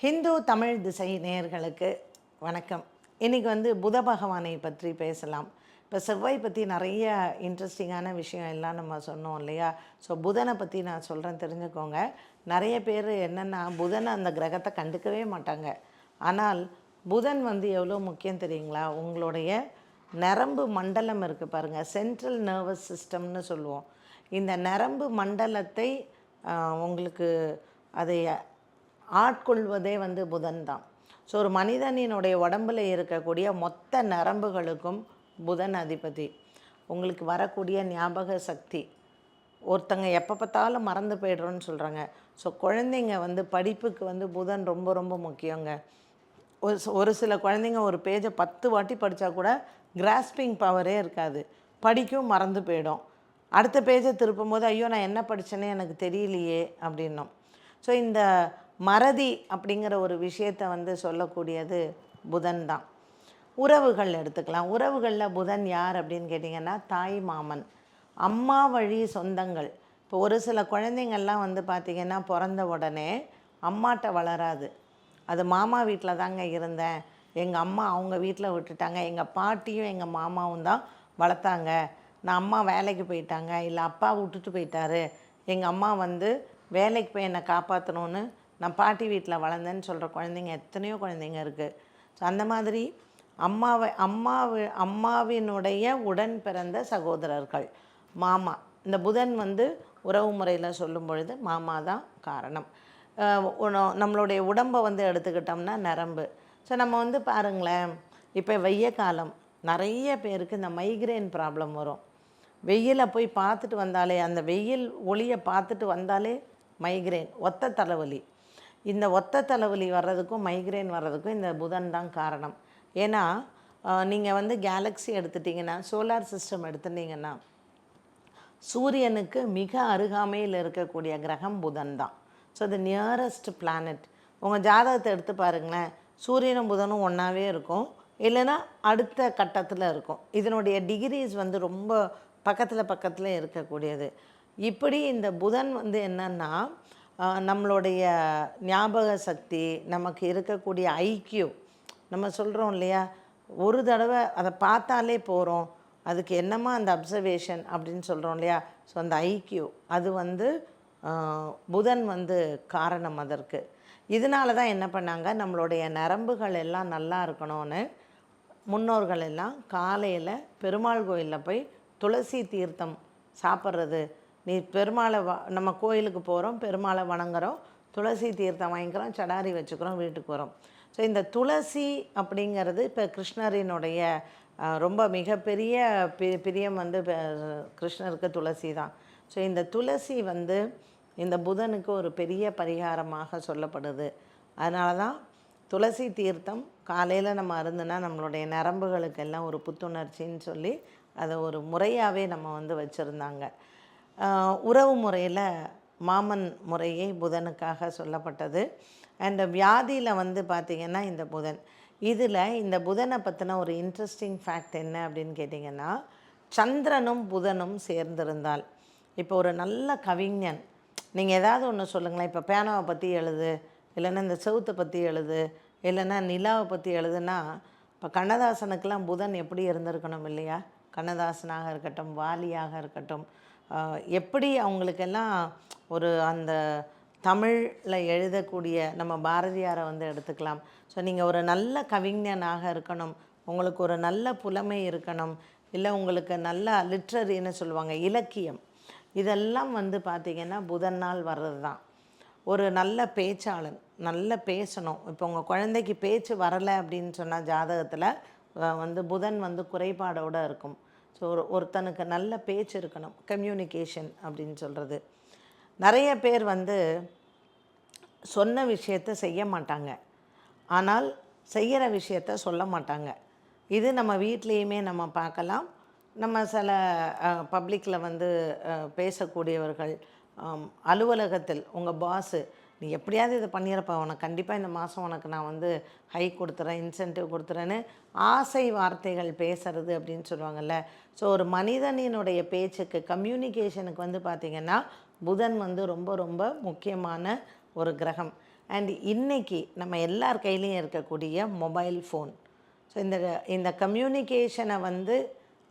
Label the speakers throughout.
Speaker 1: ஹிந்து தமிழ் திசை நேயர்களுக்கு வணக்கம். இன்றைக்கி புத பகவானை பற்றி பேசலாம். இப்போ செவ்வாய் பற்றி நிறைய இன்ட்ரெஸ்டிங்கான விஷயம் எல்லாம் நம்ம சொன்னோம் இல்லையா? ஸோ புதனை பற்றி நான் சொல்கிறேன், தெரிஞ்சுக்கோங்க. நிறைய பேர் என்னென்னா புதனை அந்த கிரகத்தை கண்டுக்கவே மாட்டாங்க. ஆனால் புதன் எவ்வளோ முக்கியம் தெரியுங்களா? உங்களுடைய நரம்பு மண்டலம் இருக்குது பாருங்கள், சென்ட்ரல் நர்வஸ் சிஸ்டம்னு சொல்லுவோம். இந்த நரம்பு மண்டலத்தை உங்களுக்கு அதை ஆட்கொள்வதே புதன் தான். ஸோ ஒரு மனிதனினுடைய உடம்பில் இருக்கக்கூடிய மொத்த நரம்புகளுக்கும் புதன் அதிபதி. உங்களுக்கு வரக்கூடிய ஞாபக சக்தி, ஒருத்தங்க எப்போ பார்த்தாலும் மறந்து போய்டுறோன்னு சொல்கிறாங்க. ஸோ குழந்தைங்க படிப்புக்கு புதன் ரொம்ப ரொம்ப முக்கியங்க. ஒரு சில குழந்தைங்க ஒரு பேஜை 10 வாட்டி படித்தா கூட கிராஸ்பிங் பவரே இருக்காது, படிக்கும் மறந்து போயிடும். அடுத்த பேஜை திருப்பும் போது ஐயோ நான் என்ன படித்தேனே எனக்கு தெரியலையே அப்படின்னோம். ஸோ இந்த மறதி அப்படிங்கிற ஒரு விஷயத்தை சொல்லக்கூடியது புதன் தான். உறவுகள் எடுத்துக்கலாம். உறவுகளில் புதன் யார் அப்படின்னு கேட்டிங்கன்னா தாய் மாமன், அம்மா வழி சொந்தங்கள். இப்போ ஒரு சில குழந்தைங்கள்லாம் பார்த்திங்கன்னா பிறந்த உடனே அம்மாட்ட வளராது. அது மாமா வீட்டில் தாங்க இருந்தேன், எங்கள் அம்மா அவங்க வீட்டில் விட்டுட்டாங்க, எங்கள் பாட்டியும் எங்கள் மாமாவும் தான் வளர்த்தாங்க, நான் அம்மா வேலைக்கு போயிட்டாங்க, இல்லை அப்பா விட்டுட்டு போயிட்டாரு, எங்கள் அம்மா வேலைக்கு போய் என்னை காப்பாற்றணுன்னு நான் பாட்டி வீட்டில் வளர்ந்தேன்னு சொல்கிற குழந்தைங்க எத்தனையோ குழந்தைங்க இருக்குது. ஸோ அந்த மாதிரி அம்மாவினுடைய உடன் பிறந்த சகோதரர்கள் மாமா. இந்த புதன் உறவு முறையில் சொல்லும் பொழுது மாமா தான் காரணம். நம்மளுடைய உடம்பை எடுத்துக்கிட்டோம்னா நரம்பு. ஸோ நம்ம பாருங்களேன், இப்போ வெய்ய காலம் நிறைய பேருக்கு இந்த மைக்ரேன் ப்ராப்ளம் வரும். வெயிலை போய் பார்த்துட்டு வந்தாலே, அந்த வெயில் ஒளியை பார்த்துட்டு வந்தாலே மைக்ரேன், ஒத்த தலைவலி. இந்த ஒத்த தலைவலி வர்றதுக்கும் மைக்ரேன் வர்றதுக்கும் இந்த புதன் தான் காரணம். ஏன்னா நீங்கள் கேலக்ஸி எடுத்துட்டிங்கன்னா, சோலார் சிஸ்டம் எடுத்துட்டிங்கன்னா, சூரியனுக்கு மிக அருகாமையில் இருக்கக்கூடிய கிரகம் புதன் தான். So the nearest planet. உங்கள் ஜாதகத்தை எடுத்து பாருங்களேன், சூரியனும் புதனும் ஒன்றாவே இருக்கும், இல்லைன்னா அடுத்த கட்டத்தில் இருக்கும். இதனுடைய டிகிரிஸ் ரொம்ப பக்கத்தில் இருக்கக்கூடியது. இப்படி இந்த புதன் என்னன்னா நம்மளுடைய ஞாபக சக்தி, நமக்கு இருக்கக்கூடிய ஐக்கியூ, நம்ம சொல்கிறோம் இல்லையா, ஒரு தடவை அதை பார்த்தாலே போகிறோம், அதுக்கு என்னமா அந்த அப்சர்வேஷன் அப்படின்னு சொல்கிறோம் இல்லையா. ஸோ அந்த ஐக்கியூ அது புதன் காரணம் அதற்கு. இதனால தான் என்ன பண்ணாங்க, நம்மளுடைய நரம்புகள் எல்லாம் நல்லா இருக்கணும்னு முன்னோர்கள் எல்லாம் காலையில் பெருமாள் கோயிலில் போய் துளசி தீர்த்தம் சாப்பிட்றது. நீ பெருமாளை நம்ம கோயிலுக்கு போகிறோம், பெருமாளை வணங்குறோம், துளசி தீர்த்தம் வாங்கிக்கிறோம், சடாரி வச்சுக்கிறோம், வீட்டுக்கு வரோம். ஸோ இந்த துளசி அப்படிங்கிறது இப்போ கிருஷ்ணரினுடைய ரொம்ப மிகப்பெரிய பிரியம் கிருஷ்ணருக்கு துளசி தான். ஸோ இந்த துளசி இந்த புதனுக்கு ஒரு பெரிய பரிகாரமாக சொல்லப்படுது. அதனால தான் துளசி தீர்த்தம் காலையில் நம்ம அருந்துனா நம்மளுடைய நரம்புகளுக்கெல்லாம் ஒரு புத்துணர்ச்சின்னு சொல்லி அதை ஒரு முறையாகவே நம்ம வச்சுருந்தாங்க. உறவு முறையில் மாமன் முறையே புதனுக்காக சொல்லப்பட்டது. அண்ட் வியாதியில் பார்த்திங்கன்னா இந்த புதன். இதில் இந்த புதனை பற்றின ஒரு இன்ட்ரெஸ்டிங் ஃபேக்ட் என்ன அப்படின்னு கேட்டிங்கன்னா, சந்திரனும் புதனும் சேர்ந்திருந்தால், இப்போ ஒரு நல்ல கவிஞன், நீங்கள் ஏதாவது ஒன்று சொல்லுங்களேன், இப்போ பேனாவை பற்றி எழுது, இல்லைன்னா இந்த செவுத்தை பற்றி எழுது, இல்லைன்னா நிலாவை பற்றி எழுதுனா, இப்போ கண்ணதாசனுக்கெல்லாம் புதன் எப்படி இருந்திருக்கணும் இல்லையா? கண்ணதாசனாக இருக்கட்டும், வாலியாக இருக்கட்டும், எப்படி அவங்களுக்கெல்லாம் ஒரு அந்த தமிழில் எழுதக்கூடிய நம்ம பாரதியாரை எடுத்துக்கலாம். ஸோ நீங்கள் ஒரு நல்ல கவிஞனாக இருக்கணும், உங்களுக்கு ஒரு நல்ல புலமை இருக்கணும், இல்லை உங்களுக்கு நல்ல லிட்ரரின்னு சொல்லுவாங்க, இலக்கியம், இதெல்லாம் பார்த்திங்கன்னா புதனால் வர்றது தான். ஒரு நல்ல பேச்சாளன், நல்ல பேசணும். இப்போ உங்கள் குழந்தைக்கு பேச்சு வரலை அப்படின்னு சொன்னால் ஜாதகத்தில் புதன் குறைபாடோடு இருக்கும். ஸோ ஒருத்தனுக்கு நல்ல பேச்சு இருக்கணும், கம்யூனிகேஷன் அப்படின்னு சொல்கிறது. நிறைய பேர் சொன்ன விஷயத்தை செய்ய மாட்டாங்க, ஆனால் செய்கிற விஷயத்த சொல்ல மாட்டாங்க. இது நம்ம வீட்லேயுமே நம்ம பார்க்கலாம். நம்ம சில பப்ளிக்கில் பேசக்கூடியவர்கள், அலுவலகத்தில் உங்கள் பாஸு, நீ எப்படியாவது இதை பண்ணிடுறப்ப, உனக்கு கண்டிப்பாக இந்த மாதம் உனக்கு நான் ஹைக் கொடுத்துறேன், இன்சென்டிவ் கொடுத்துறேன்னு ஆசை வார்த்தைகள் பேசுறது அப்படின்னு சொல்லுவாங்கள்ல. ஸோ ஒரு மனிதனினுடைய பேச்சுக்கு, கம்யூனிகேஷனுக்கு பார்த்திங்கன்னா புதன் ரொம்ப ரொம்ப முக்கியமான ஒரு கிரகம். அண்ட் இன்றைக்கி நம்ம எல்லார் கையிலையும் இருக்கக்கூடிய மொபைல் ஃபோன். ஸோ இந்த இந்த கம்யூனிகேஷனை வந்து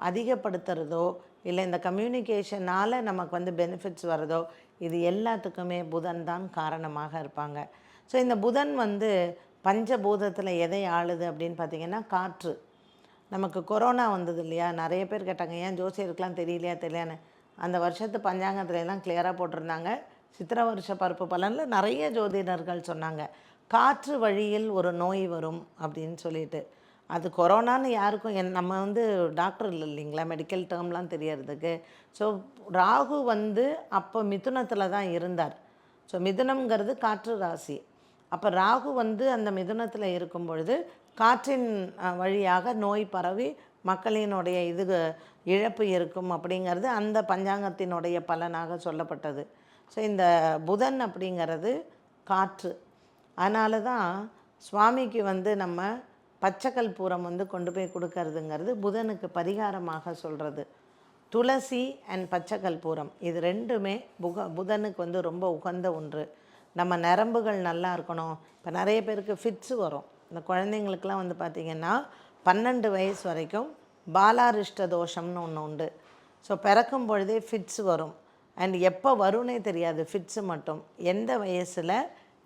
Speaker 1: அதிகப்படுத்துகிறதோ இல்லை இந்த கம்யூனிகேஷனால் நமக்கு வந்து பெனிஃபிட்ஸ் வரதோ இது எல்லாத்துக்குமே புதன் தான் காரணமாக இருப்பாங்க. ஸோ இந்த புதன் வந்து பஞ்சபூதத்தில் எதை ஆளுது அப்படின்னு பார்த்திங்கன்னா காற்று. நமக்கு கொரோனா வந்தது இல்லையா, நிறைய பேர் கேட்டாங்க ஏன் ஜோசியருக்கெலாம் தெரியலையா தெரியலையான்னு. அந்த வருஷத்து பஞ்சாங்கத்துலலாம் கிளியராக போட்டிருந்தாங்க. சித்திரை வருஷ பருப்பு பலனில் நிறைய ஜோதிடர்கள் சொன்னாங்க காற்று வழியில் ஒரு நோய் வரும் அப்படின்னு சொல்லிட்டு. அது கொரோனான்னு யாருக்கும் நம்ம வந்து டாக்டர் இல்லைங்களா, மெடிக்கல் டேர்ம்லாம் தெரியறதுக்கு. ஸோ ராகு வந்து அப்போ மிதுனத்தில் தான் இருந்தார். ஸோ மிதுனம்ங்கிறது காற்று ராசி. அப்போ ராகு வந்து அந்த மிதுனத்தில் இருக்கும் பொழுது காற்றின் வழியாக நோய் பரவி மக்களினுடைய இழப்பு இருக்கும் அப்படிங்கிறது அந்த பஞ்சாங்கத்தினுடைய பலனாக சொல்லப்பட்டது. ஸோ இந்த புதன் அப்படிங்கிறது காற்று. அதனால தான் சுவாமிக்கு வந்து நம்ம பச்சைக்கல் பூரம் வந்து கொண்டு போய் கொடுக்கறதுங்கிறது புதனுக்கு பரிகாரமாக சொல்கிறது. துளசி அண்ட் பச்சைக்கல் பூரம் இது ரெண்டுமே புதனுக்கு வந்து ரொம்ப உகந்த ஒன்று. நம்ம நரம்புகள் நல்லா இருக்கணும். இப்போ நிறைய பேருக்கு ஃபிட்ஸு வரும். இந்த குழந்தைங்களுக்கெலாம் வந்து பார்த்திங்கன்னா 12 வயசு வரைக்கும் பாலாரிஷ்ட தோஷம்னு ஒன்று உண்டு. ஸோ பிறக்கும் பொழுதே ஃபிட்ஸ் வரும். அண்ட் எப்போ வரும்னே தெரியாது. ஃபிட்ஸு மட்டும் எந்த வயசில்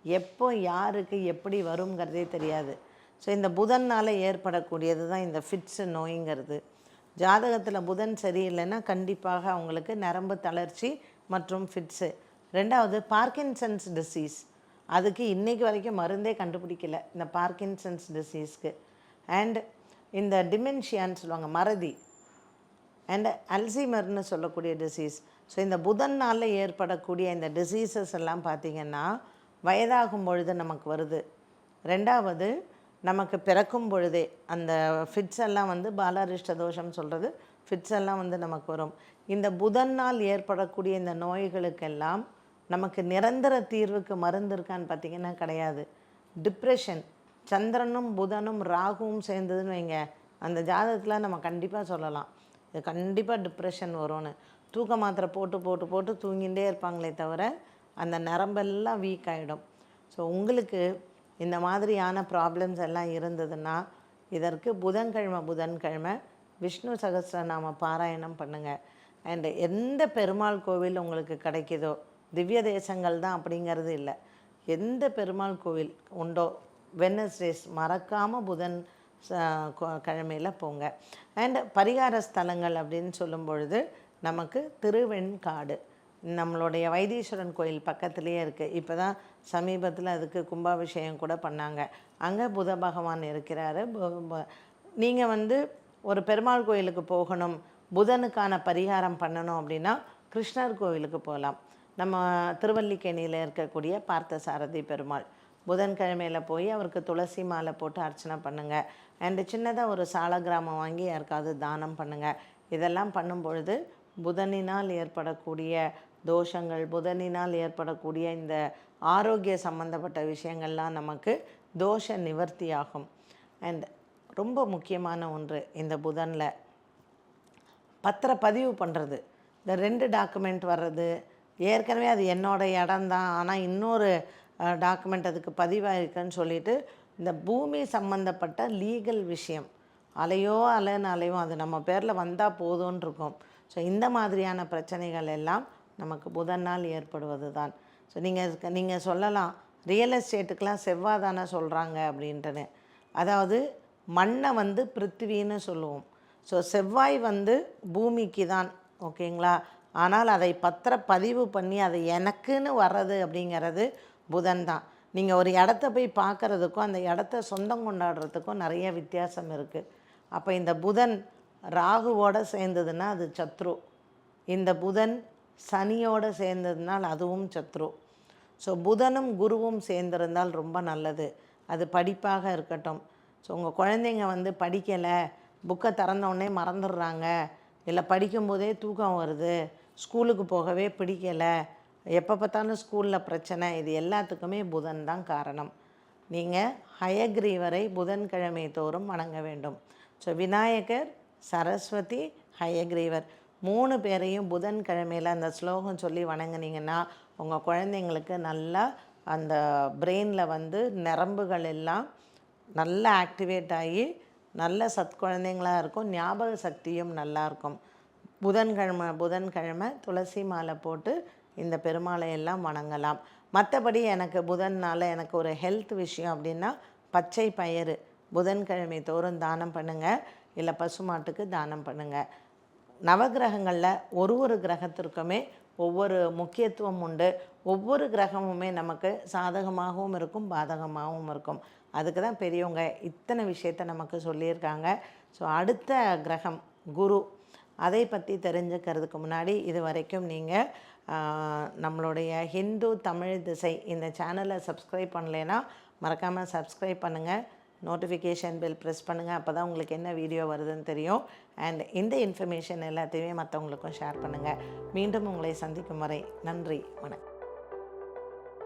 Speaker 1: எப்போ யாருக்கு எப்படி வருங்கிறதே தெரியாது. ஸோ இந்த புதனால் ஏற்படக்கூடியது தான் இந்த ஃபிட்ஸு நோய்ங்கிறது. ஜாதகத்தில் புதன் சரியில்லைன்னா கண்டிப்பாக அவங்களுக்கு நரம்பு தளர்ச்சி மற்றும் ஃபிட்ஸு. ரெண்டாவது பார்க்கின்சன்ஸ் டிசீஸ். அதுக்கு இன்றைக்கி வரைக்கும் மருந்தே கண்டுபிடிக்கல இந்த பார்க்கின்சன்ஸ் டிசீஸ்க்கு. அண்ட் இந்த டிமென்ஷியான்னு சொல்லுவாங்க மறதி, அண்ட் அல்சைமர்னு சொல்லக்கூடிய டிசீஸ். ஸோ இந்த புதனால் ஏற்படக்கூடிய இந்த டிசீசஸ் எல்லாம் பார்த்திங்கன்னா வயதாகும் பொழுது நமக்கு வருது. ரெண்டாவது நமக்கு பிறக்கும் பொழுதே அந்த ஃபிட்ஸ் எல்லாம் வந்து பாலாரிஷ்ட தோஷம் சொல்கிறது, ஃபிட்ஸ் எல்லாம் வந்து நமக்கு வரும். இந்த புதனால் ஏற்படக்கூடிய இந்த நோய்களுக்கெல்லாம் நமக்கு நிரந்தர தீர்வுக்கு மருந்து இருக்கான்னு பார்த்திங்கன்னா கிடையாது. டிப்ரெஷன், சந்திரனும் புதனும் ராகுவும் சேர்ந்ததுன்னு வைங்க, அந்த ஜாதகத்தில் நம்ம கண்டிப்பாக சொல்லலாம் இது கண்டிப்பாக டிப்ரெஷன் வரும்னு. தூக்க மாத்திரை போட்டு போட்டு போட்டு தூங்கிகிட்டே இருப்பாங்களே தவிர அந்த நரம்பெல்லாம் வீக் ஆகிடும். ஸோ உங்களுக்கு இந்த மாதிரியான ப்ராப்ளம்ஸ் எல்லாம் இருந்ததுன்னா இதற்கு புதன்கிழமை விஷ்ணு சகஸ்ரநாம பாராயணம் பண்ணுங்கள். அண்டு எந்த பெருமாள் கோவில் உங்களுக்கு கிடைக்குதோ, திவ்ய தேசங்கள் தான் அப்படிங்கிறது இல்லை, எந்த பெருமாள் கோவில் உண்டோ வெட்னஸ்டேஸ் மறக்காமல் புதன் கிழமையில் போங்க. அண்டு பரிகார ஸ்தலங்கள் அப்படின்னு சொல்லும் பொழுது நமக்கு திருவெண்காடு நம்மளுடைய வைத்தீஸ்வரன் கோயில் பக்கத்துலேயே இருக்குது. இப்போ தான் சமீபத்தில் அதுக்கு கும்பாபிஷேகம் கூட பண்ணாங்க. அங்கே புத பகவான் இருக்கிறாரு. நீங்கள் வந்து ஒரு பெருமாள் கோயிலுக்கு போகணும், புதனுக்கான பரிகாரம் பண்ணணும் அப்படின்னா கிருஷ்ணர் கோவிலுக்கு போகலாம். நம்ம திருவல்லிக்கேணியில் இருக்கக்கூடிய பார்த்தசாரதி பெருமாள் புதன்கிழமையில் போய் அவருக்கு துளசி மாலை போட்டு அர்ச்சனை பண்ணுங்கள். அண்டு சின்னதாக ஒரு சால கிராமம் வாங்கி யாருக்காவது தானம் பண்ணுங்கள். இதெல்லாம் பண்ணும் பொழுது புதனினால் ஏற்படக்கூடிய தோஷங்கள், புதனினால் ஏற்படக்கூடிய இந்த ஆரோக்கிய சம்பந்தப்பட்ட விஷயங்கள்லாம் நமக்கு தோஷ நிவர்த்தி ஆகும். அண்ட் ரொம்ப முக்கியமான ஒன்று இந்த புதனில் பத்திரப்பதிவு பண்ணுறது. இந்த 2 டாக்குமெண்ட் வர்றது, ஏற்கனவே அது என்னோடய இடம்தான் ஆனால் இன்னொரு டாக்குமெண்ட் அதுக்கு பதிவாயிருக்குன்னு சொல்லிட்டு இந்த பூமி சம்மந்தப்பட்ட லீகல் விஷயம் அலைன்னு அலையும், அது நம்ம பேரில் வந்தால் போதும்னு இருக்கும். ஸோ இந்த மாதிரியான பிரச்சனைகள் எல்லாம் நமக்கு புதனால் ஏற்படுவது தான். ஸோ நீங்கள் சொல்லலாம் ரியல் எஸ்டேட்டுக்கெலாம் செவ்வாய் தானே சொல்கிறாங்க அப்படின்ட்டுன்னு. அதாவது மண்ணை வந்து பிருத்திவின்னு சொல்லுவோம். ஸோ செவ்வாய் வந்து பூமிக்கு தான், ஓகேங்களா. ஆனால் அதை பத்திரப்பதிவு பண்ணி அதை எனக்குன்னு வர்றது அப்படிங்கிறது புதன் தான். நீங்கள் ஒரு இடத்த போய் பார்க்குறதுக்கும் அந்த இடத்த சொந்தம் கொண்டாடுறதுக்கும் நிறைய வித்தியாசம் இருக்குது. அப்போ இந்த புதன் ராகுவோடு சேர்ந்ததுன்னா அது சத்ரு, இந்த புதன் சனியோடு சேர்ந்ததுனால் அதுவும் சத்ரு. ஸோ புதனும் குருவும் சேர்ந்திருந்தால் ரொம்ப நல்லது. அது படிப்பாக இருக்கட்டும். ஸோ உங்கள் குழந்தைங்க வந்து படிக்கலை, புக்கை திறந்தோடனே மறந்துடுறாங்க, இல்லை படிக்கும்போதே தூக்கம் வருது, ஸ்கூலுக்கு போகவே பிடிக்கலை, எப்போ பார்த்தாலும் ஸ்கூலில் பிரச்சனை, இது எல்லாத்துக்குமே புதன் தான் காரணம். நீங்கள் ஹயக்ரீவரை புதன்கிழமை தோறும் வணங்க வேண்டும். ஸோ விநாயகர், சரஸ்வதி, ஹயக்ரீவர் 3 பேரையும் புதன்கிழமையில் அந்த ஸ்லோகம் சொல்லி வணங்குனீங்கன்னா உங்கள் குழந்தைங்களுக்கு நல்லா அந்த பிரெயினில் வந்து நரம்புகள் எல்லாம் நல்லா ஆக்டிவேட் ஆகி நல்ல சத்குழந்தைங்களாக இருக்கும். ஞாபக சக்தியும் நல்லாயிருக்கும். புதன்கிழமை துளசி மாலை போட்டு இந்த பெருமாளை எல்லாம் வணங்கலாம். மற்றபடி எனக்கு புதன்னால் எனக்கு ஒரு ஹெல்த் விஷயம் அப்படின்னா பச்சை பயிறு புதன்கிழமை தோறும் தானம் பண்ணுங்கள், இல்லை பசுமாட்டுக்கு தானம் பண்ணுங்கள். நவகிரகங்களில் ஒரு கிரகத்திற்குமே ஒவ்வொரு முக்கியத்துவம் உண்டு. ஒவ்வொரு கிரகமுமே நமக்கு சாதகமாகவும் இருக்கும், பாதகமாகவும் இருக்கும். அதுக்கு தான் பெரியவங்க இத்தனை விஷயத்தை நமக்கு சொல்லியிருக்காங்க. ஸோ அடுத்த கிரகம் குரு, அதை பற்றி தெரிஞ்சுக்கிறதுக்கு முன்னாடி இது வரைக்கும் நீங்கள் நம்மளுடைய ஹிந்து தமிழ் திசை இந்த சேனலை சப்ஸ்கிரைப் பண்ணலைன்னா மறக்காமல் சப்ஸ்கிரைப் பண்ணுங்கள். நோட்டிஃபிகேஷன் பெல் ப்ரெஸ் பண்ணுங்கள். அப்போ தான் உங்களுக்கு என்ன வீடியோ வருதுன்னு தெரியும். அண்ட் இந்த இன்ஃபர்மேஷன் எல்லாத்தையுமே மற்றவங்களுக்கும் ஷேர் பண்ணுங்கள். மீண்டும் உங்களை சந்திக்கும் வரை நன்றி, வணக்கம்.